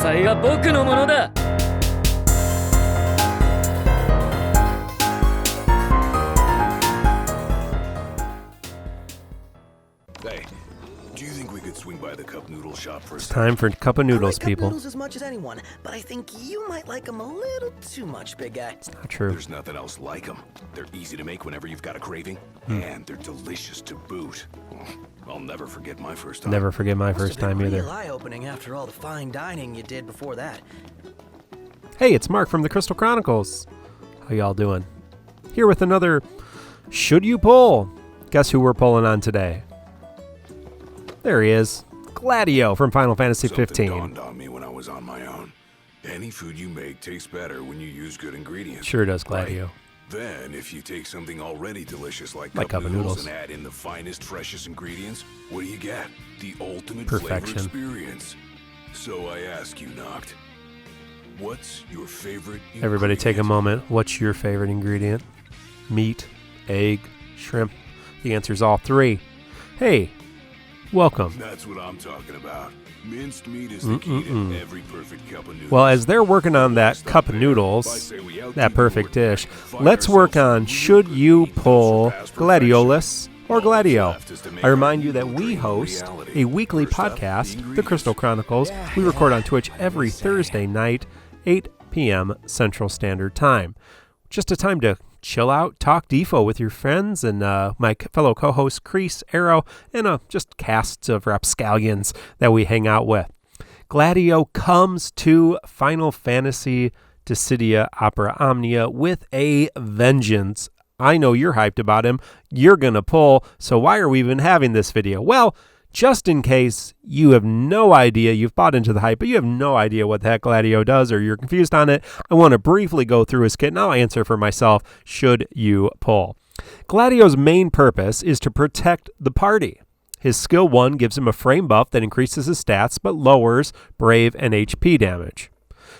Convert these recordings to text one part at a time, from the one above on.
才は僕のものだ。 Hey, do you think we could swing by the cup noodle shop for a It's time for cup of noodles, I like people. Cup noodles as much as anyone, but I think you might like them a little too much, big guy. Not true. There's nothing else like them. They're easy to make whenever you've got a craving, and they're delicious to boot. I'll never forget my first time. Never forget my Must have first been time either. real eye-opening after all the fine dining you did before that. Hey, it's Mark from the Crystal Chronicles. How y'all doing? Here with another Should You Pull? Guess who we're pulling on today? There he is. Gladio from Final Fantasy Something 15. dawned on me when I was on my own. Any food you make tastes better when you use good ingredients. Sure does, Gladio. Then, if you take something already delicious like Like cup cup of noodles noodles. and add in the finest, freshest ingredients, what do you get? The ultimate Perfection. flavor experience. So I ask you, Noct, what's your favorite ingredient? Everybody take a moment. What's your favorite ingredient? Meat, egg, shrimp? The answer's all three. Hey, welcome. That's what I'm talking about. Minced meat is the key to every perfect cup of noodles. Well, as they're working on that cup of noodles, that perfect dish, let's work on Should You Pull Gladiolus or Gladio. I remind you that we host a weekly podcast, The Crystal Chronicles. We record on Twitch every Thursday night, 8 p.m. Central Standard Time. Just a time to chill out, talk Dffoo with your friends and my fellow co-hosts Crease, Arrow, and just casts of rapscallions that we hang out with. Gladio comes to Final Fantasy Dissidia Opera Omnia with a vengeance. I know you're hyped about him. You're going to pull, so why are we even having this video? Well, just in case you have no idea, you've bought into the hype, but you have no idea what the heck Gladio does or you're confused on it, I want to briefly go through his kit and I'll answer for myself, should you pull. Gladio's main purpose is to protect the party. His skill 1 gives him a frame buff that increases his stats but lowers brave and HP damage.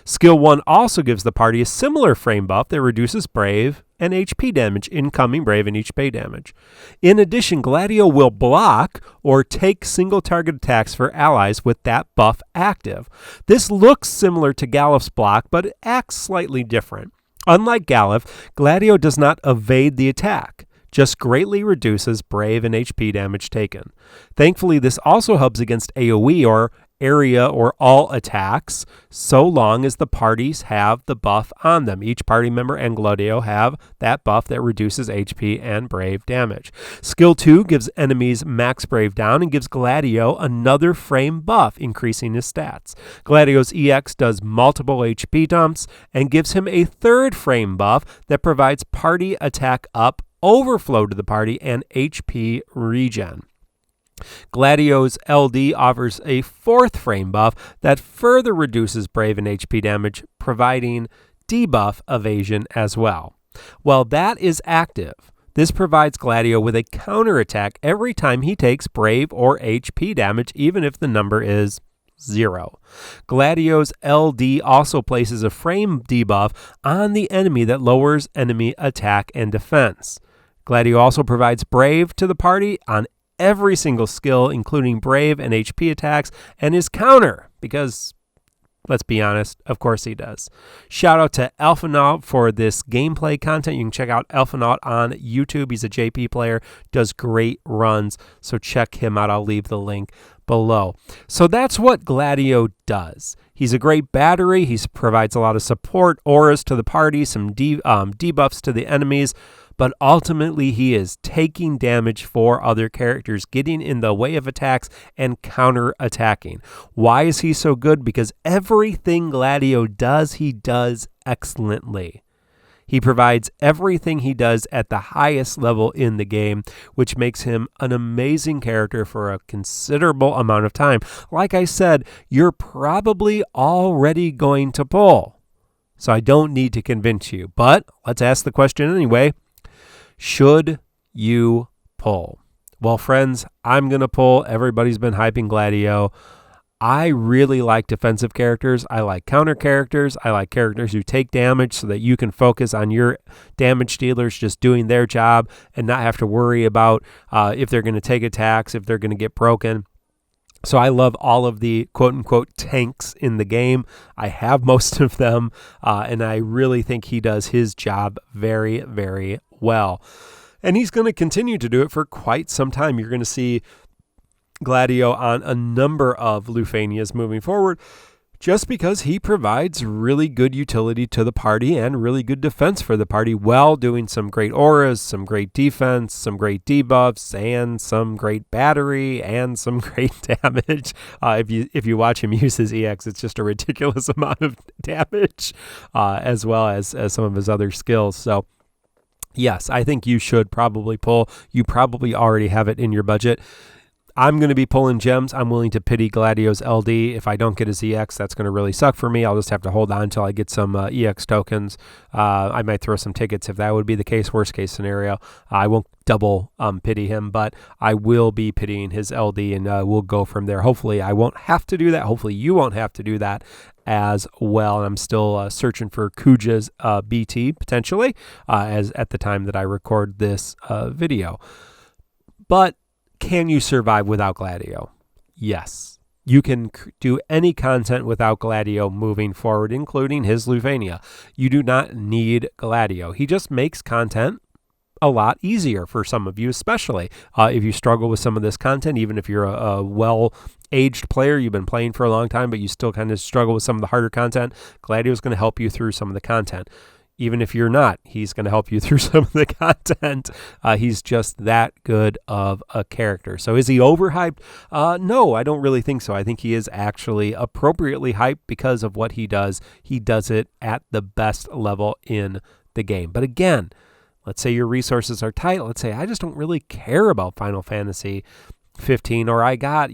Skill 1 also gives the party a similar frame buff that reduces brave and HP damage, incoming brave and HP damage. In addition, Gladio will block or take single target attacks for allies with that buff active. This looks similar to Galif's block, but it acts slightly different. Unlike Galif, Gladio does not evade the attack, just greatly reduces brave and HP damage taken. Thankfully, this also helps against AoE or area or all attacks, so long as the parties have the buff on them. Each party member and Gladio have that buff that reduces HP and brave damage. Skill 2 gives enemies max brave down and gives Gladio another frame buff, increasing his stats. Gladio's EX does multiple HP dumps and gives him a third frame buff that provides party attack up, overflow to the party, and HP regen. Gladio's LD offers a fourth frame buff that further reduces brave and HP damage, providing debuff evasion as well. While that is active, this provides Gladio with a counterattack every time he takes brave or HP damage, even if the number is 0. Gladio's LD also places a frame debuff on the enemy that lowers enemy attack and defense. Gladio also provides brave to the party on every single skill, including brave and HP attacks, and his counter, because, let's be honest, of course he does. Shout out to Alphinaud for this gameplay content. You can check out Alphinaud on YouTube. He's a JP player, does great runs, so check him out. I'll leave the link below. So that's what Gladio does. He's a great battery. He provides a lot of support, auras to the party, some debuffs to the enemies, but ultimately he is taking damage for other characters, getting in the way of attacks and counter-attacking. Why is he so good? Because everything Gladio does, he does excellently. He provides everything he does at the highest level in the game, which makes him an amazing character for a considerable amount of time. Like I said, you're probably already going to pull, so I don't need to convince you. But let's ask the question anyway. Should you pull? Well, friends, I'm going to pull. Everybody's been hyping Gladio. I really like defensive characters. I like counter characters. I like characters who take damage so that you can focus on your damage dealers just doing their job and not have to worry about if they're going to take attacks, if they're going to get broken. So I love all of the quote-unquote tanks in the game. I have most of them, and I really think he does his job very, very well. And he's going to continue to do it for quite some time. You're going to see Gladio on a number of Lufanias moving forward, just because he provides really good utility to the party and really good defense for the party while doing some great auras, some great defense, some great debuffs, and some great battery and some great damage. If you watch him use his EX, it's just a ridiculous amount of damage, as well as some of his other skills. So yes, I think you should probably pull. You probably already have it in your budget. I'm going to be pulling gems. I'm willing to pity Gladio's LD. If I don't get his EX, that's going to really suck for me. I'll just have to hold on until I get some EX tokens. I might throw some tickets if that would be the case, worst case scenario. I won't double pity him, but I will be pitying his LD, and we'll go from there. Hopefully I won't have to do that. Hopefully you won't have to do that as well. I'm still searching for Kuja's BT, potentially, as at the time that I record this video. But can you survive without Gladio? Yes. You can do any content without Gladio moving forward, including his Lufania. You do not need Gladio. He just makes content a lot easier for some of you, especially if you struggle with some of this content, even if you're a well-aged player, you've been playing for a long time, but you still kind of struggle with some of the harder content. Gladio is going to help you through some of the content. Even if you're not, he's going to help you through some of the content. He's just that good of a character. So is he overhyped? No, I don't really think so. I think he is actually appropriately hyped because of what he does. He does it at the best level in the game. But again, let's say your resources are tight. Let's say I just don't really care about Final Fantasy 15, or I got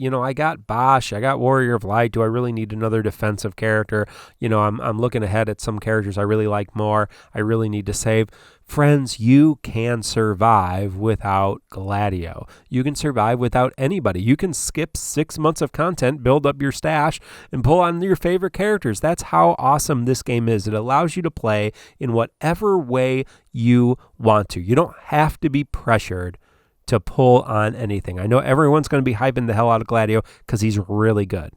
Bosch, I got Warrior of Light. Do I really need another defensive character? I'm looking ahead at some characters I really like more. I really need to save. Friends, you can survive without Gladio. You can survive without anybody. You can skip 6 months of content, build up your stash, and pull on your favorite characters. That's how awesome this game is. It allows you to play in whatever way you want to. You don't have to be pressured to pull on anything. I know everyone's going to be hyping the hell out of Gladio because he's really good.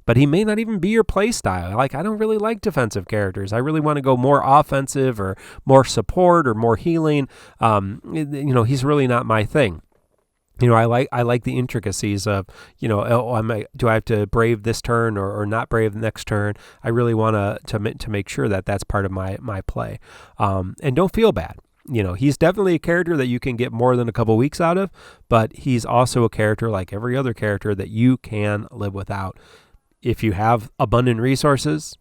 But he may not even be your play style. I don't really like defensive characters. I really want to go more offensive or more support or more healing. He's really not my thing. I like the intricacies of, do I have to brave this turn or not brave the next turn? I really want to make sure that that's part of my play. And don't feel bad. He's definitely a character that you can get more than a couple weeks out of, but he's also a character like every other character that you can live without. If you have abundant resources,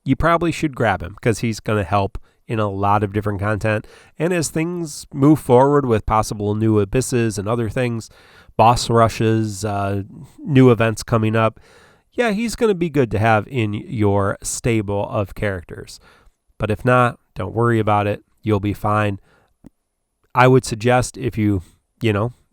you probably should grab him because he's going to help in a lot of different content. And as things move forward with possible new abysses and other things, boss rushes, new events coming up, yeah, he's going to be good to have in your stable of characters. But if not, don't worry about it. You'll be fine. I would suggest if you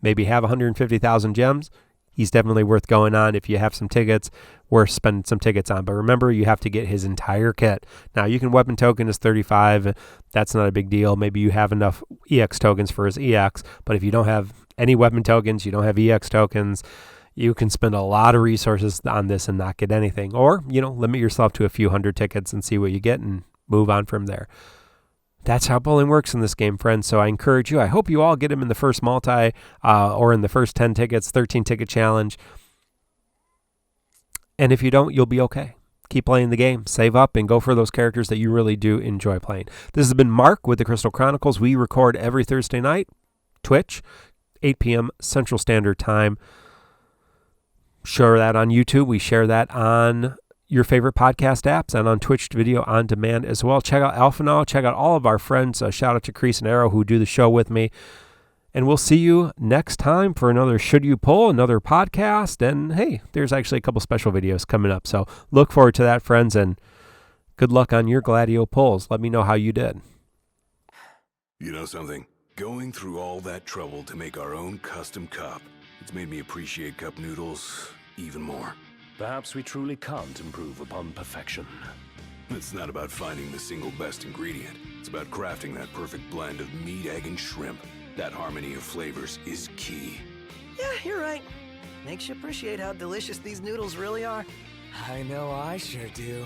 maybe have 150,000 gems, he's definitely worth going on. If you have some tickets, worth spending some tickets on. But remember, you have to get his entire kit. Now, you can weapon token his 35. That's not a big deal. Maybe you have enough EX tokens for his EX. But if you don't have any weapon tokens, you don't have EX tokens, you can spend a lot of resources on this and not get anything. Or, limit yourself to a few hundred tickets and see what you get and move on from there. That's how bowling works in this game, friends. So I encourage you. I hope you all get him in the first multi or in the first 10 tickets, 13 ticket challenge. And if you don't, you'll be okay. Keep playing the game. Save up and go for those characters that you really do enjoy playing. This has been Mark with the Crystal Chronicles. We record every Thursday night, Twitch, 8 p.m. Central Standard Time. Share that on YouTube. We share that on your favorite podcast apps and on Twitch video on demand as well. Check out Alphinaud. Check out all of our friends. Shout out to Crease and Arrow who do the show with me. And we'll see you next time for another Should You Pull, another podcast. And hey, there's actually a couple special videos coming up. So look forward to that, friends. And good luck on your Gladio pulls. Let me know how you did. You know something? Going through all that trouble to make our own custom cup, it's made me appreciate cup noodles even more. Perhaps we truly can't improve upon perfection. It's not about finding the single best ingredient. It's about crafting that perfect blend of meat, egg, and shrimp. That harmony of flavors is key. Yeah, you're right. Makes you appreciate how delicious these noodles really are. I know I sure do.